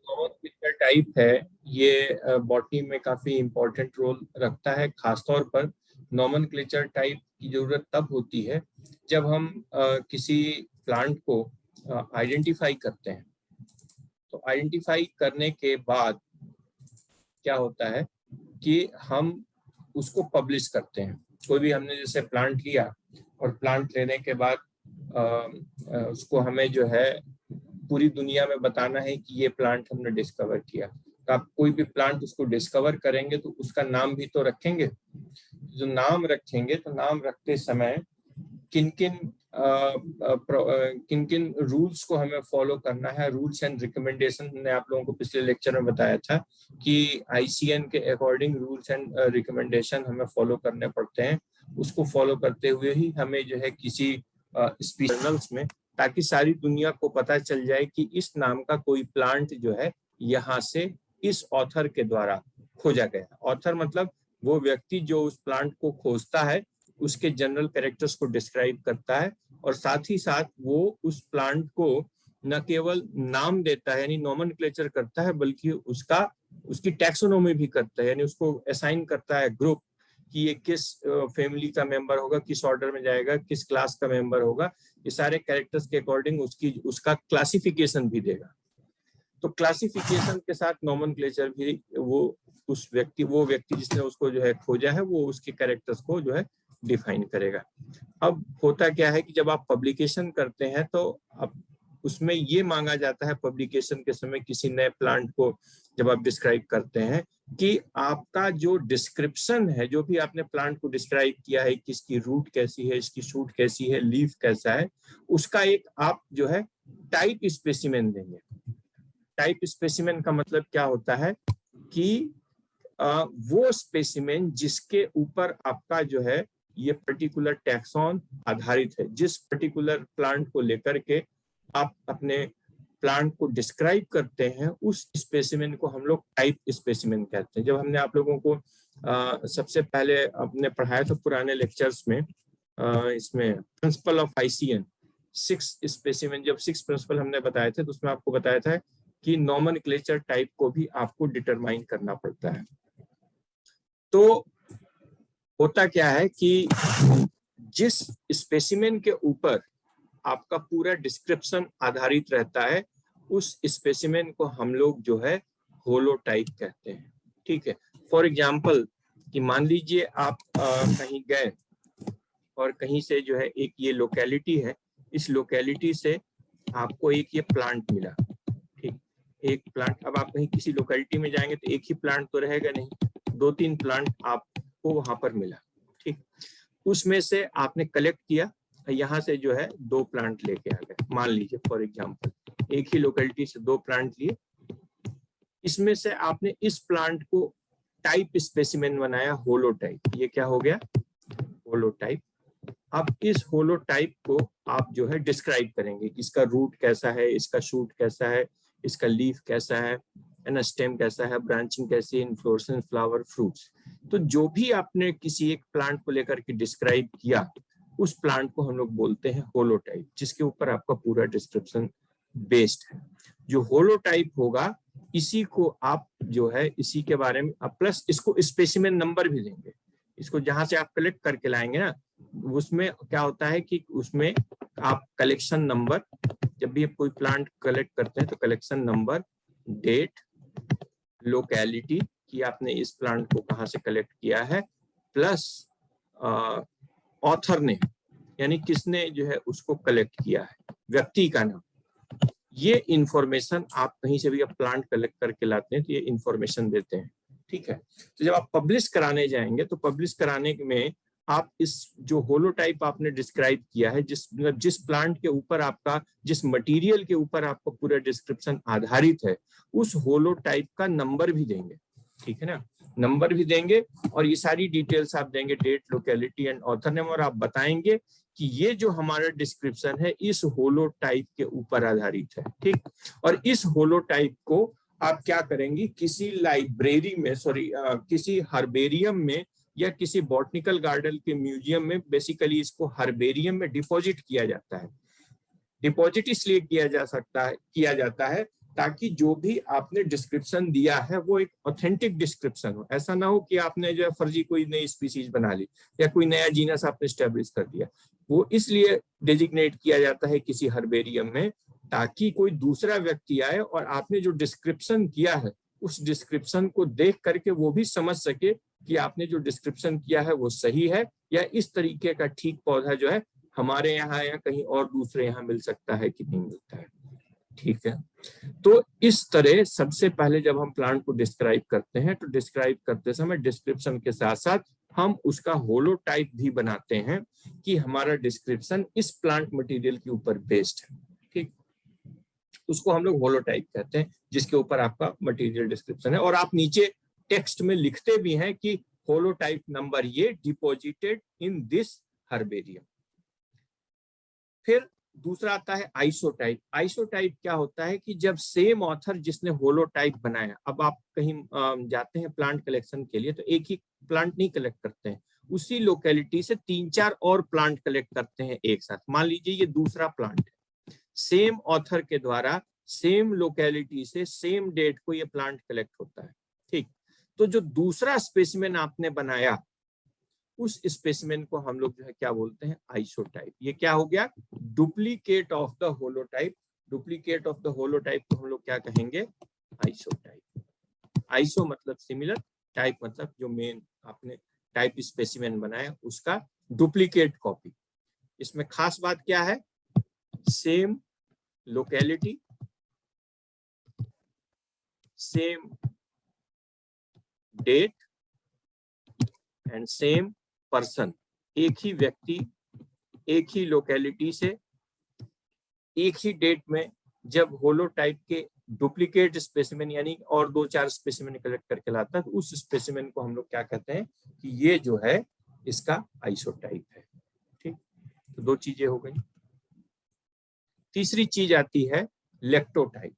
Nomenclature type है ये botany में काफी इंपॉर्टेंट रोल रखता है। खासतौर पर नॉमेनक्लेचर टाइप की जरूरत तब होती है जब हम किसी प्लांट को आइडेंटिफाई करते हैं। तो आइडेंटिफाई करने के बाद क्या होता है कि हम उसको पब्लिश करते हैं। कोई भी हमने जैसे प्लांट लिया और प्लांट लेने के बाद उसको हमें जो है पूरी दुनिया में बताना है कि ये प्लांट हमने डिस्कवर किया। तो आप कोई भी प्लांट उसको डिस्कवर करेंगे तो उसका नाम भी तो रखेंगे। जो नाम रखेंगे तो नाम रखते समय किन किन रूल्स को हमें फॉलो करना है। रूल्स एंड रिकमेंडेशन हमने आप लोगों को पिछले लेक्चर में बताया था कि ICN के अकॉर्डिंग रूल्स एंड रिकमेंडेशन हमें फॉलो करने पड़ते हैं। उसको फॉलो करते हुए ही हमें जो है किसी स्पीशीज में, ताकि सारी दुनिया को पता चल जाए कि इस नाम का कोई प्लांट जो है यहाँ से इस ऑथर के द्वारा खोजा गया। ऑथर मतलब वो व्यक्ति जो उस प्लांट को खोजता है, उसके जनरल कैरेक्टर्स को डिस्क्राइब करता है और साथ ही साथ वो उस प्लांट को न केवल नाम देता है यानी नॉमेनक्लेचर करता है, बल्कि उसकी टैक्सोनॉमी भी करता है, यानी उसको असाइन करता है ग्रुप कि ये किस फैमिली का मेंबर होगा, किस ऑर्डर में जाएगा, किस क्लास का मेंबर होगा। ये सारे कैरेक्टर्स के अकॉर्डिंग उसका क्लासिफिकेशन भी देगा। तो क्लासिफिकेशन के साथ नॉमेनक्लेचर भी वो व्यक्ति जिसने उसको जो है खोजा है, वो उसके कैरेक्टर्स को जो है डिफाइन करेगा। अब होता क्या है कि जब आप पब्लिकेशन करते हैं तो अब उसमें ये मांगा जाता है पब्लिकेशन के समय किसी नए प्लांट को जब आप डिस्क्राइब करते हैं कि आपका जो डिस्क्रिप्शन है, जो भी आपने प्लांट को डिस्क्राइब किया है, किसकी रूट कैसी है, इसकी शूट कैसी है, लीफ कैसा है, उसका एक आप जो है टाइप स्पेसिमेन देंगे। टाइप स्पेसिमेन का मतलब क्या होता है कि वो स्पेसिमेन जिसके ऊपर आपका जो है ये पर्टिकुलर टैक्सॉन आधारित है, जिस पर्टिकुलर प्लांट को लेकर के आप अपने प्लांट को डिस्क्राइब करते हैं, उस स्पेसिमेन को हम लोग टाइप स्पेसिमेन कहते हैं। जब हमने आप लोगों को सबसे पहले अपने पढ़ाया था पुराने लेक्चर्स में, इसमें प्रिंसिपल ऑफ ICN 6 स्पेसिमेन, जब 6 प्रिंसिपल हमने बताए थे तो उसमें आपको बताया था कि नॉमेनक्लेचर टाइप को भी आपको डिटरमाइन करना पड़ता है। तो होता क्या है कि जिस स्पेसिमेन के ऊपर आपका पूरा डिस्क्रिप्शन आधारित रहता है, उस स्पेसिमेन को हम लोग जो है होलोटाइप कहते हैं। ठीक है, फॉर एग्जांपल कि मान लीजिए आप कहीं गए और कहीं से जो है एक ये लोकेलिटी है, इस लोकेलिटी से आपको एक ये प्लांट मिला। ठीक, एक प्लांट, अब आप कहीं किसी लोकेलिटी में जाएंगे तो एक ही प्लांट तो रहेगा नहीं, 2-3 प्लांट आपको वहां पर मिला। ठीक, उसमें से आपने कलेक्ट किया, यहाँ से जो है 2 प्लांट लेके आ गए। मान लीजिए फॉर एग्जांपल एक ही लोकेलिटी से 2 प्लांट लिए, इसमें से आपने इस प्लांट को टाइप स्पेसिमेन बनाया होलोटाइप। ये क्या हो गया? होलोटाइप। अब इस होलोटाइप को आप जो है डिस्क्राइब करेंगे कि इसका रूट कैसा है, इसका शूट कैसा है, इसका लीफ कैसा है, स्टेम कैसा है, ब्रांचिंग कैसी है, इन्फ्लोरेसेंस, फ्लावर, फ्रूट्स। तो जो भी आपने किसी एक प्लांट को लेकर के डिस्क्राइब किया, उस प्लांट को हम लोग बोलते हैं होलोटाइप, जिसके ऊपर आपका पूरा डिस्क्रिप्शन बेस्ड है। जो होलोटाइप होगा इसी को आप जो है इसी के बारे में प्लस इसको स्पेसिमेन नंबर भी देंगे। इसको जहां से आप कलेक्ट करके लाएंगे ना, उसमें क्या होता है कि उसमें आप कलेक्शन नंबर, जब भी आप कोई प्लांट कलेक्ट करते हैं तो कलेक्शन नंबर, डेट, लोकेलिटी कि आपने इस प्लांट को कहां से कलेक्ट किया है, प्लस ऑथर ने यानी किसने जो है उसको कलेक्ट किया है, व्यक्ति का नाम। ये इंफॉर्मेशन आप कहीं से भी आप प्लांट कलेक्ट करके लाते हैं तो ये इंफॉर्मेशन देते हैं। ठीक है, तो जब आप पब्लिश कराने जाएंगे तो पब्लिश कराने में आप इस जो होलोटाइप आपने डिस्क्राइब किया है, जिस प्लांट के ऊपर आपका, जिस मटेरियल के ऊपर आपका पूरा डिस्क्रिप्शन आधारित है, उस होलोटाइप का नंबर भी देंगे। ठीक है ना, नंबर भी देंगे और ये सारी डिटेल्स आप देंगे, date, locality and author name, और आप बताएंगे कि ये जो हमारा डिस्क्रिप्शन है इस होलोटाइप के ऊपर आधारित है। ठीक, और इस होलोटाइप को आप क्या करेंगे, किसी लाइब्रेरी में, किसी हर्बेरियम में या किसी बॉटनिकल गार्डन के म्यूजियम में, बेसिकली इसको हर्बेरियम में डिपॉजिट किया जाता है। डिपॉजिट इसलिए किया जाता है ताकि जो भी आपने डिस्क्रिप्शन दिया है वो एक ऑथेंटिक डिस्क्रिप्शन हो। ऐसा ना हो कि आपने जो है फर्जी कोई नई स्पीसीज बना ली या कोई नया जीनस आपने स्टैब्लिश कर दिया। वो इसलिए डेजिग्नेट किया जाता है किसी हर्बेरियम में ताकि कोई दूसरा व्यक्ति आए और आपने जो डिस्क्रिप्शन किया है उस डिस्क्रिप्शन को देख करके वो भी समझ सके कि आपने जो डिस्क्रिप्शन किया है वो सही है या इस तरीके का ठीक पौधा जो है हमारे यहाँ या कहीं और दूसरे यहाँ मिल सकता है कि नहीं मिलता है। ठीक है, तो इस तरह सबसे पहले जब हम प्लांट को डिस्क्राइब करते हैं तो डिस्क्राइब करते समय डिस्क्रिप्शन के साथ साथ हम उसका होलोटाइप भी बनाते हैं कि हमारा डिस्क्रिप्शन इस प्लांट मटेरियल के ऊपर बेस्ड है। ठीक, उसको हम लोग होलोटाइप कहते हैं जिसके ऊपर आपका मटेरियल डिस्क्रिप्शन है और आप नीचे टेक्स्ट में लिखते भी हैं कि होलोटाइप नंबर ये डिपॉजिटेड इन दिस हर्बेरियम। फिर दूसरा आता है आइसोटाइप। आइसोटाइप क्या होता है कि जब सेम ऑथर जिसने होलोटाइप बनाया, अब आप कहीं जाते हैं प्लांट कलेक्शन के लिए तो एक ही प्लांट नहीं कलेक्ट करते हैं, उसी लोकेलिटी से 3-4 और प्लांट कलेक्ट करते हैं एक साथ। मान लीजिए ये दूसरा प्लांट है, सेम ऑथर के द्वारा सेम लोकेलिटी से सेम डेट को ये प्लांट कलेक्ट होता है। ठीक, तो जो दूसरा स्पेसिमेन आपने बनाया उस स्पेसिमेन को हम लोग जो है क्या बोलते हैं, आइसोटाइप। ये क्या हो गया, duplicate of the holotype. Duplicate of the holotype को हम लोग क्या कहेंगे, आइसोटाइप। आइसो मतलब सिमिलर, टाइप मतलब जो मेन आपने टाइप स्पेसिमेन बनाया उसका डुप्लीकेट कॉपी। इसमें खास बात क्या है, same locality, same date and same person. एक ही व्यक्ति एक ही लोकेलिटी से एक ही डेट में जब होलोटाइप के डुप्लीकेट स्पेसिमेन यानी और 2-4 स्पेसिमेन कलेक्ट करके लाता है तो उस स्पेसिमेन को हम लोग क्या कहते हैं कि ये जो है इसका आइसोटाइप है। ठीक, तो 2 चीजें हो गई। तीसरी चीज आती है लेक्टोटाइप।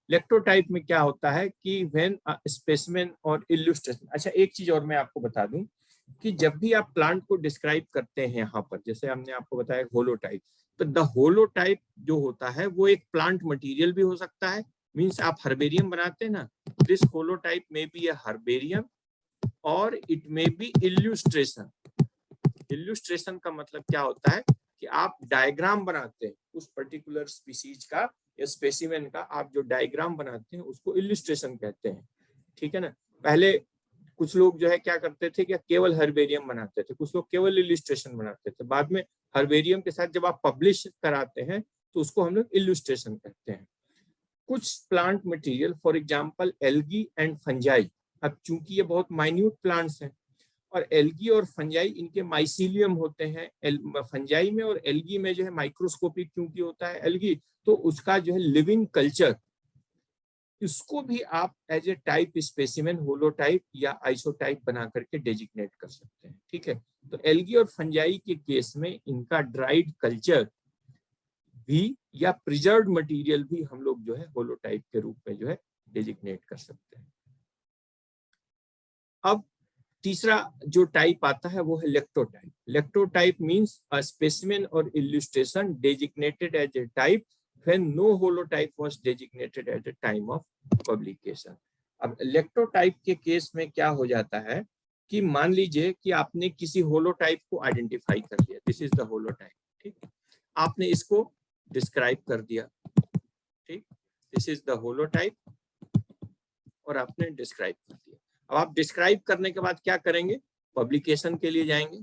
लेक्टोटाइप में क्या होता है कि व्हेन स्पेसिमेन और इल्यूस्ट्रेशन। अच्छा, एक चीज और मैं आपको बता दूं कि जब भी आप प्लांट को डिस्क्राइब करते हैं यहाँ पर, जैसे हमने आपको बताया होलोटाइप, तो द होलोटाइप जो होता है वो एक प्लांट मटेरियल भी हो सकता है। मींस आप हर्बेरियम बनाते हैं ना, दिस होलोटाइप में बी अ हर्बेरियम और इट में बी इल्यूस्ट्रेशन। इल्यूस्ट्रेशन का मतलब क्या होता है कि आप डायग्राम बनाते हैं उस पर्टिकुलर स्पीसीज का या स्पेसिमेन का, आप जो डायग्राम बनाते हैं उसको इल्यूस्ट्रेशन कहते हैं। ठीक है ना, पहले कुछ लोग जो है क्या करते थे कि केवल हर्बेरियम बनाते थे, कुछ लोग केवल इल्यूस्ट्रेशन बनाते थे। बाद में हर्बेरियम के साथ जब आप पब्लिश कराते हैं तो उसको हम लोग इल्यूस्ट्रेशन कहते हैं। कुछ plant material for example algae and fungi, अब चूंकि ये बहुत माइन्यूट प्लांट्स हैं और एल्गी और फंजाई इनके माइसीलियम होते हैं, फंजाई में और एल्गी में जो है माइक्रोस्कोपिक क्योंकि होता है एल्गी, तो उसका जो है लिविंग कल्चर, इसको भी आप as a type specimen holotype या आइसोटाइप बना करके डेजिग्नेट कर सकते हैं। ठीक है, तो एल्गी और फंजाई के केस में इनका ड्राइड कल्चर भी या प्रिजर्व्ड मटेरियल भी हम लोग जो है होलोटाइप के रूप में जो है डेजिग्नेट कर सकते हैं। अब तीसरा जो टाइप आता है वो है लेक्टोटाइप। लेक्टोटाइप means a specimen or illustration designated as a type when no holotype was designated at the time of publication। अब लेक्टोटाइप के केस में क्या हो जाता है कि मान लीजिए कि आपने किसी होलोटाइप को आइडेंटिफाई कर लिया, दिस इज द होलोटाइप। ठीक, आपने इसको डिस्क्राइब कर दिया, ठीक, दिस इज द होलोटाइप और आपने डिस्क्राइब कर दिया। अब आप डिस्क्राइब करने के बाद क्या करेंगे, पब्लिकेशन के लिए जाएंगे।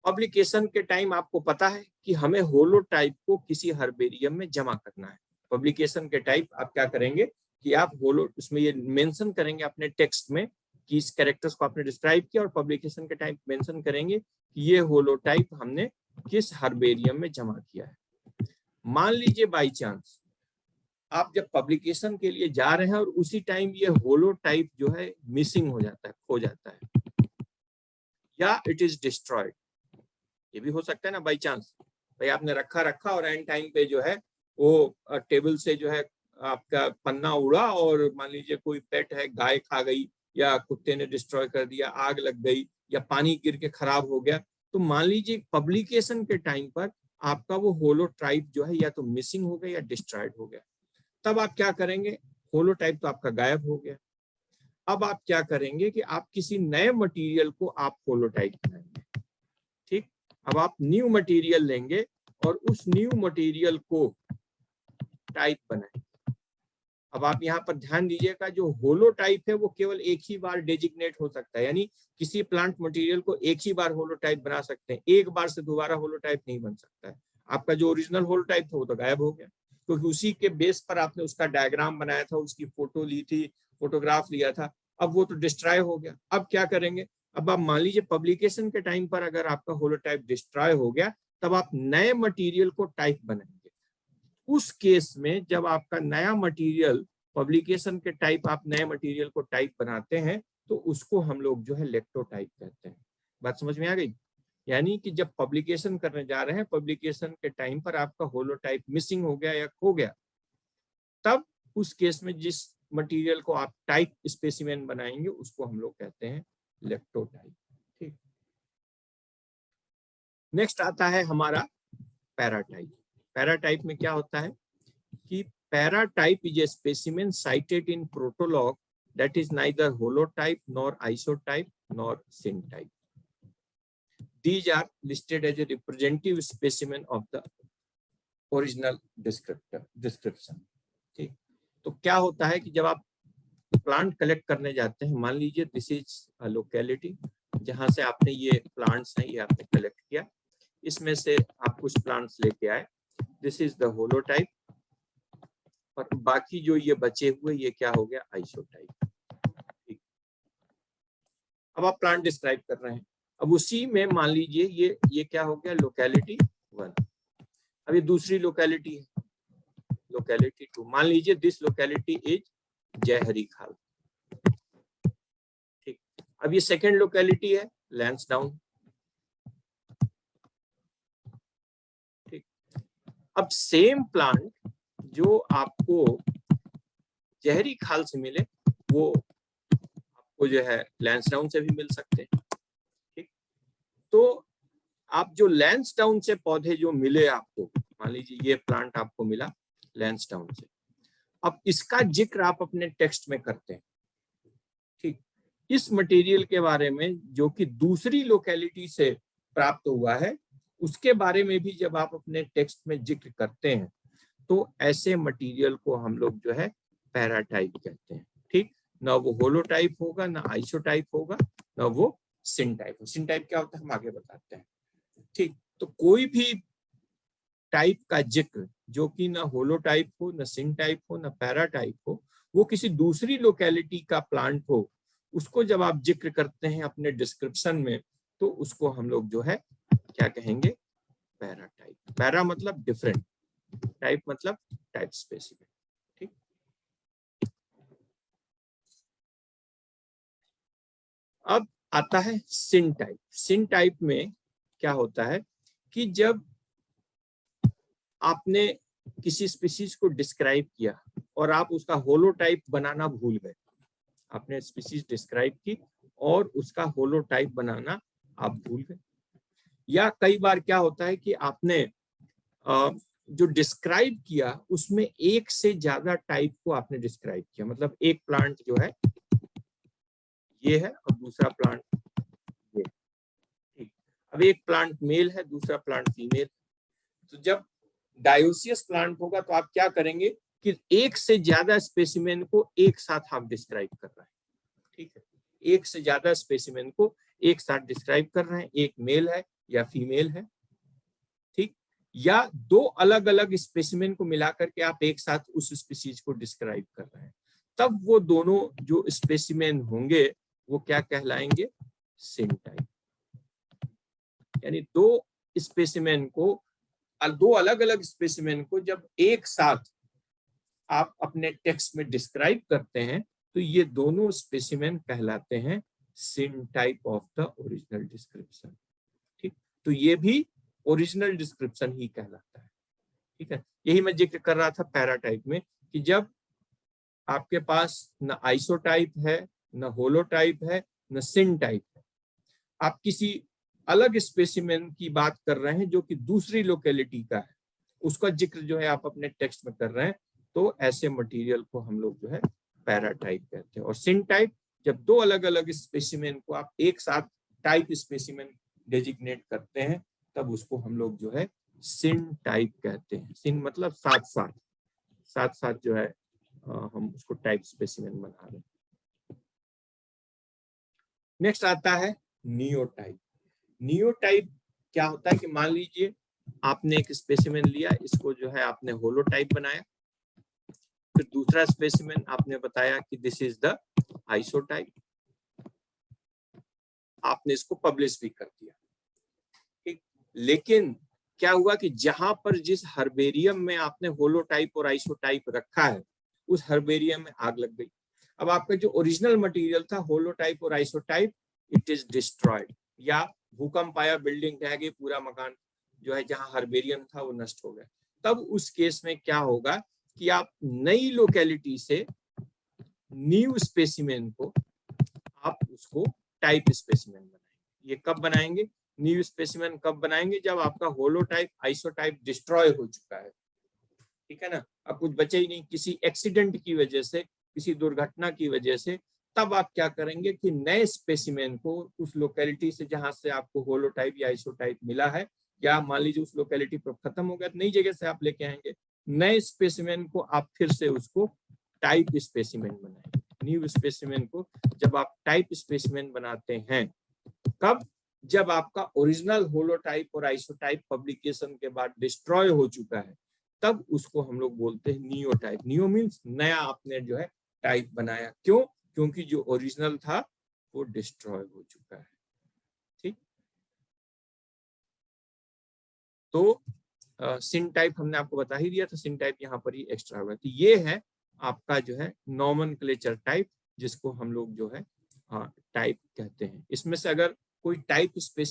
पब्लिकेशन के टाइम आपको पता है कि हमें होलोटाइप को किसी हर्बेरियम में जमा करना है। पब्लिकेशन के टाइप आप क्या करेंगे कि आप होलो उसमें ये मेंशन करेंगे अपने टेक्स्ट में कि इस कैरेक्टर्स को आपने डिस्क्राइब किया और पब्लिकेशन के टाइप मेंशन करेंगे कि ये होलोटाइप हमने किस हर्बेरियम में जमा किया है। मान लीजिए बाई चांस आप जब पब्लिकेशन के लिए जा रहे हैं और उसी टाइम ये होलोटाइप जो है मिसिंग हो जाता है, खो जाता है या इट इज डिस्ट्रॉयड, ये भी हो सकता है ना बाई चांस, भाई आपने रखा और एंड टाइम पे जो है वो टेबल से जो है आपका पन्ना उड़ा और मान लीजिए कोई पेट है गाय खा गई या कुत्ते ने डिस्ट्रॉय कर दिया, आग लग गई या पानी गिर के खराब हो गया, तो मान लीजिए पब्लिकेशन के टाइम पर आपका वो होलोटाइप जो है या तो मिसिंग हो गया या डिस्ट्रॉयड हो गया, तब आप क्या करेंगे, होलोटाइप तो आपका गायब हो गया। अब आप क्या करेंगे कि आप किसी नए मटेरियल को आप होलोटाइप बनाएंगे। ठीक, अब आप न्यू मटेरियल लेंगे और उस न्यू मटेरियल को टाइप बनाएंगे। अब आप यहाँ पर ध्यान दीजिएगा, जो होलोटाइप है वो केवल एक ही बार डेजिग्नेट हो सकता है, यानी किसी प्लांट मटेरियल को एक ही बार होलोटाइप बना सकते हैं, एक बार से दोबारा होलोटाइप नहीं बन सकता है। आपका जो ओरिजिनल होलोटाइप था वो तो गायब हो गया, क्योंकि उसी के बेस पर आपने उसका डायग्राम बनाया था, उसकी फोटो ली थी, फोटोग्राफ लिया था, अब वो तो डिस्ट्रॉय हो गया। अब क्या करेंगे, अब आप मान लीजिए पब्लिकेशन के टाइम पर अगर आपका होलोटाइप डिस्ट्रॉय हो गया, तब आप नए मटेरियल को टाइप बनाएंगे। उस केस में जब आपका नया मटेरियल पब्लिकेशन के टाइप, आप नए मटेरियल को टाइप बनाते हैं, तो उसको हम लोग जो है लेक्टोटाइप कहते हैं। बात समझ में आ गई? यानी कि जब पब्लिकेशन करने जा रहे हैं, पब्लिकेशन के टाइम पर आपका होलोटाइप मिसिंग हो गया या खो गया, तब उस केस में जिस मटेरियल को आप टाइप स्पेसिमेन बनाएंगे उसको हम लोग कहते हैं लेक्टोटाइप। ठीक, नेक्स्ट आता है हमारा पैराटाइप। पैराटाइप में क्या होता है कि paratype is a specimen cited in protologue that is neither holotype nor isotype nor syntype. These are listed as a representative specimen of the original description. ठीक, तो क्या होता है कि जब आप प्लांट कलेक्ट करने जाते हैं, मान लीजिए दिस इज अ लोकेलिटी, जहां से आपने ये प्लांट्स हैं ये आपने कलेक्ट किया, इसमें से आप कुछ प्लांट्स लेके आए, दिस इज द होलोटाइप, और बाकी जो ये बचे हुए ये क्या हो गया, आइसोटाइप। ठीक, अब आप प्लांट डिस्क्राइब कर रहे हैं, अब उसी में मान लीजिए ये क्या हो गया, लोकेलिटी 1। अब ये दूसरी लोकेलिटी है, लोकेलिटी 2। मान लीजिए दिस लोकेलिटी इज जयहरी खाल। ठीक, अब ये सेकेंड लोकेलिटी है लैंसडाउन। ठीक, अब सेम प्लांट जो आपको जहरी खाल से मिले वो आपको जो है लैंसडाउन से भी मिल सकते हैं। ठीक, तो आप जो लैंसडाउन से पौधे जो मिले आपको, मान लीजिए ये प्लांट आपको मिला लैंसडाउन से, अब इसका जिक्र आप अपने टेक्स्ट में करते हैं। ठीक, इस मटेरियल के बारे में जो कि दूसरी लोकेलिटी से प्राप्त हुआ है, उसके बारे में भी जब आप अपने टेक्स्ट में जिक्र करते हैं, तो ऐसे मटेरियल को हम लोग जो है पैराटाइप कहते हैं। ठीक, ना वो होलोटाइप होगा, ना आइसोटाइप होगा, ना वो सिनटाइप। सिनटाइप क्या होता है हम आगे बताते हैं। ठीक, तो कोई भी टाइप का जिक्र जो कि ना होलोटाइप हो, ना सिनटाइप हो, ना पैराटाइप हो, वो किसी दूसरी लोकेलिटी का प्लांट हो, उसको जब आप जिक्र करते हैं अपने डिस्क्रिप्शन में, तो उसको हम लोग जो है क्या कहेंगे, पैराटाइप। पैरा मतलब डिफरेंट, टाइप मतलब टाइप स्पेसिफिक। ठीक, अब आता है सिन टाइप। सिन टाइप में क्या होता है कि जब आपने किसी स्पीसीज को डिस्क्राइब किया और आप उसका होलोटाइप बनाना भूल गए, आपने स्पीसीज डिस्क्राइब की और उसका होलोटाइप बनाना आप भूल गए, या कई बार क्या होता है कि आपने जो डिस्क्राइब किया उसमें एक से ज्यादा टाइप को आपने डिस्क्राइब किया, मतलब एक प्लांट जो है ये है और दूसरा प्लांट ये। ठीक, अब एक प्लांट मेल है, दूसरा प्लांट फीमेल। तो जब डायोसियस प्लांट होगा तो आप क्या करेंगे कि एक से ज्यादा स्पेसिमेन को एक साथ आप डिस्क्राइब कर रहे हैं। ठीक है, एक से ज्यादा स्पेसिमेन को एक साथ डिस्क्राइब कर रहे हैं, एक मेल है या फीमेल है। ठीक, या दो अलग अलग स्पेसिमेन को मिलाकर के आप एक साथ उस स्पीसीज को डिस्क्राइब कर रहे हैं, तब वो दोनों जो स्पेसिमेन होंगे वो क्या कहलाएंगे, सिन टाइप। यानी दो स्पेसिमेन को, दो अलग अलग स्पेसिमेन को जब एक साथ आप अपने टेक्स्ट में डिस्क्राइब करते हैं, तो ये दोनों स्पेसिमेन कहलाते हैं syntype of the original description. ठीक, तो ये भी ओरिजिनल डिस्क्रिप्शन ही कहलाता है। ठीक है, यही मैं जिक्र कर रहा था पैराटाइप में कि जब आपके पास न आइसोटाइप है, न होलोटाइप है, न सिन टाइप है, आप किसी अलग स्पेसिमेन की बात कर रहे हैं जो कि दूसरी लोकेलिटी का है, उसका जिक्र जो है आप अपने टेक्स्ट में कर रहे हैं, तो ऐसे मटेरियल को हम लोग जो है पैराटाइप कहते हैं। और सिन टाइप, जब दो अलग अलग स्पेसिमेन को आप एक साथ टाइप स्पेसिमेन डेजिग्नेट करते हैं, तब उसको हम लोग जो है सिन टाइप कहते हैं। सिन मतलब साथ साथ, साथ साथ जो है हम उसको टाइप स्पेसिमेन बना रहे हैं। नेक्स्ट आता है नियोटाइप। नियोटाइप क्या होता है कि मान लीजिए आपने एक स्पेसिमेन लिया, इसको जो है आपने होलोटाइप बनाया, फिर दूसरा स्पेसिमेन आपने बताया कि दिस इज द आइसोटाइप, आपने इसको पब्लिश भी कर दिया, ठीक। लेकिन क्या हुआ कि जहां पर जिस हर्बेरियम में आपने होलोटाइप और आइसोटाइप रखा है, उस हर्बेरियम में आग लग गई। अब आपका जो ओरिजिनल मटेरियल था होलोटाइप और आइसोटाइप, इट इज डिस्ट्रॉयड, या भूकंप आया, बिल्डिंग ढह गई, पूरा मकान जो है जहां हर्बेरियम था वो नष्ट हो गया। तब उस केस में क्या होगा कि आप नई लोकेलिटी से न्यू स्पेसिमेन को आप उसको टाइप स्पेसिमेन बनाएंगे। ये कब बनाएंगे? न्यू स्पेसिमेन कब बनाएंगे? जब आपका होलोटाइप आइसोटाइप डिस्ट्रॉय हो चुका है, ठीक है ना, अब कुछ बचे ही नहीं, किसी एक्सीडेंट की वजह से, किसी दुर्घटना की वजह से, तब आप क्या करेंगे कि नए स्पेसिमेन को उस लोकेलिटी से जहां से आपको होलोटाइप या आइसोटाइप मिला है, या मान लीजिए उस लोकेलिटी पर खत्म हो गया, नई जगह से आप लेके आएंगे, नए स्पेसिमेन को आप फिर से उसको टाइप स्पेसिमेन बनाएंगे। न्यू स्पेसिमेन को जब आप टाइप स्पेसिमेन बनाते हैं, कब? जब आपका ओरिजिनल होलोटाइप और आइसोटाइप पब्लिकेशन के बाद डिस्ट्रॉय हो चुका है, तब उसको हम लोग बोलते हैं नियोटाइप। नियो मीन्स नया आपने जो है टाइप बनाया। क्यों? क्योंकि जो ओरिजिनल था वो डिस्ट्रॉय हो चुका है, ठीक। तो सिन टाइप हमने आपको बता ही दिया था, सिन टाइप यहाँ पर ही एक्स्ट्रा हुआ। तो ये है आपका जो है नॉमेनक्लेचर टाइप, जिसको हम लोग जो है टाइप कहते हैं। इसमें से अगर कोई टाइप स्पेसिफिक